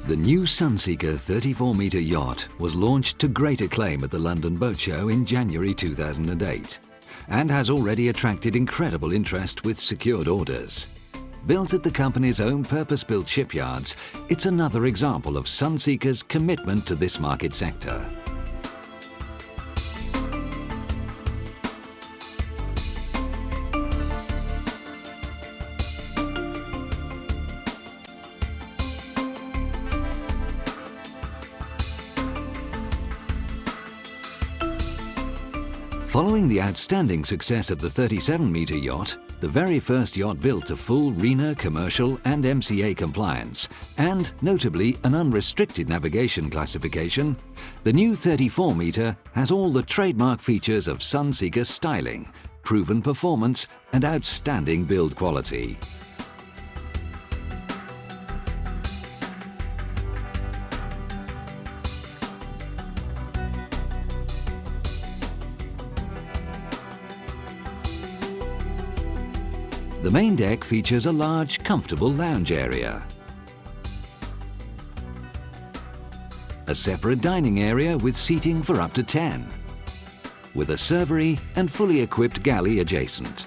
The new Sunseeker 34-metre yacht was launched to great acclaim at the London Boat Show in January 2008 and has already attracted incredible interest with secured orders. Built at the company's own purpose-built shipyards, it's another example of Sunseeker's commitment to this market sector. Following the outstanding success of the 37-metre yacht, the very first yacht built to full RINA commercial and MCA compliance, and notably an unrestricted navigation classification, the new 34-metre has all the trademark features of Sunseeker styling, proven performance and outstanding build quality. The main deck features a large, comfortable lounge area, a separate dining area with seating for up to 10, with a servery and fully equipped galley adjacent.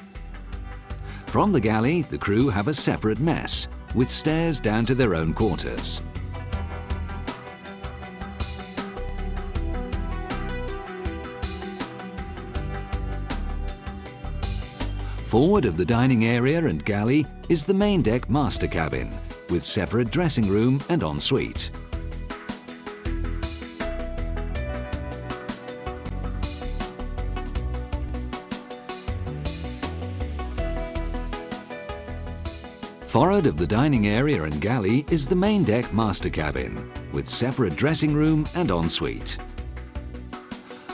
From the galley, the crew have a separate mess, with stairs down to their own quarters. Forward of the dining area and galley is the main deck master cabin, with separate dressing room and ensuite. Forward of the dining area and galley is the main deck master cabin, with separate dressing room and ensuite.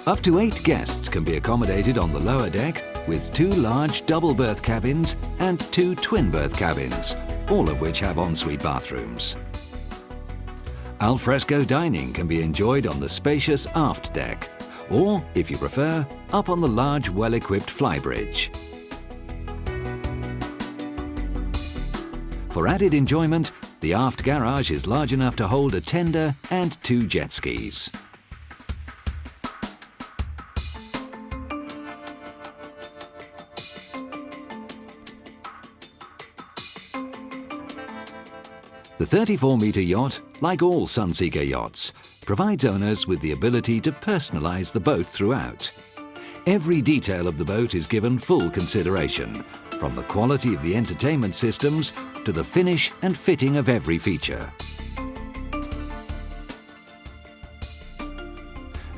Up to 8 guests can be accommodated on the lower deck, with 2 large double berth cabins and 2 twin berth cabins, all of which have ensuite bathrooms. Al fresco dining can be enjoyed on the spacious aft deck, or, if you prefer, up on the large well-equipped flybridge. For added enjoyment, the aft garage is large enough to hold a tender and 2 jet skis. The 34-metre yacht, like all Sunseeker yachts, provides owners with the ability to personalise the boat throughout. Every detail of the boat is given full consideration, from the quality of the entertainment systems to the finish and fitting of every feature.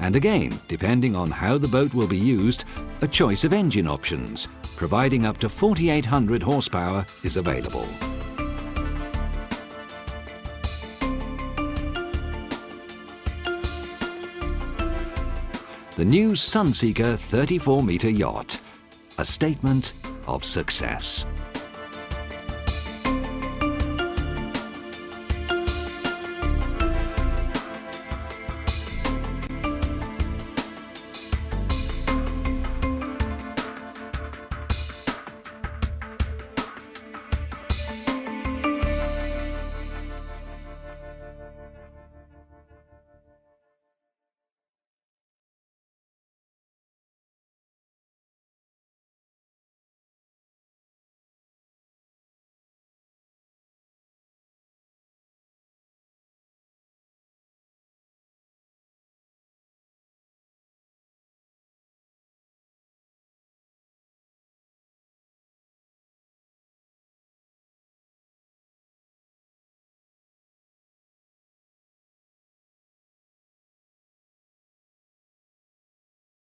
And again, depending on how the boat will be used, a choice of engine options, providing up to 4,800 horsepower, is available. The new Sunseeker 34-metre yacht, a statement of success.